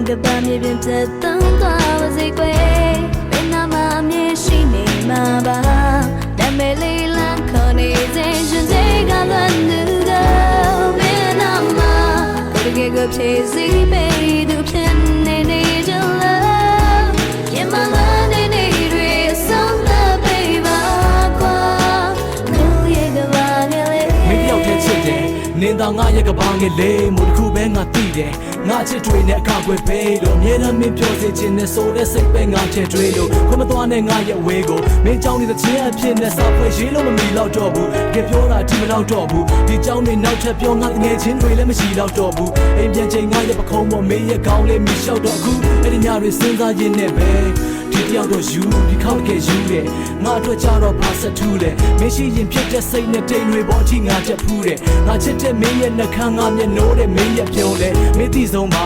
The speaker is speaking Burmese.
ကပမေပြင်ပြတ်သုံးသွားပါစေကွယ်ဘယ်နာမှအမြင်ရှိနေမှာပါနာမည်လေးလမ်းခေါ်နေစေရှင်စိတ်ကလည်းသူတော့ဘယ်နာမှတကယ်ကိုဖြည့်စည်းပေးသူဖြစ်နေနေကြလားရင်မလာနေနေတွေဆုံးသက်ပေးပါကွာလူရဲ့ကဘာငယ်လေးမင်းတယောက်တည်းချစ်တယ်နင်သာငါရဲ့ကဘာငယ်လေးမို့တစ်ခုပဲငါသိတယ်ငါချစ်တွေနဲ့အကာအကွယ်ပေးလို့အမြဲတမ်းမင်းပြောစေချင်တဲ့ဆိုတဲ့စိတ်ပဲငါချစ်တွေလို့ခွင့်မသွားနဲ့ငါရဲ့ဝေးကိုမင်းကြောင်းနေတဲ့ချင်းအဖြစ်နဲ့စာဖွဲ့ရေးလို့မမီတော့တော့ဘူးကြပြောတာဒီမတော့တော့ဘူးဒီကြောင်းနေနောက်ထပ်ပြောငါငယ်ချင်းတွေလည်းမရှိတော့တော့ဘူးအိမ်ပြန်ချိန်ငါရဲ့ပခုံးပေါ်မင်းရဲ့ကောင်းလေးမီလျှောက်တော့အခုအဲ့ဒီညတွေစဉ်းစားရင်းနဲ့ပဲဒီတယောက်တော့ယူဒီခေါက်ကယူတယ်ငါအတွက်ကြတော့ဘာဆက်ထူးလဲမင်းရှိရင်ဖြစ်တဲ့စိတ်နဲ့တိမ်တွေပေါ်အထိငါချက်ဖူးတယ်ငါချစ်တဲ့မင်းရဲ့နှခမ်းငါမျက်နှိုးတဲ့မင်းရဲ့ပြုံးလဲမင်းသိဆုံးပါ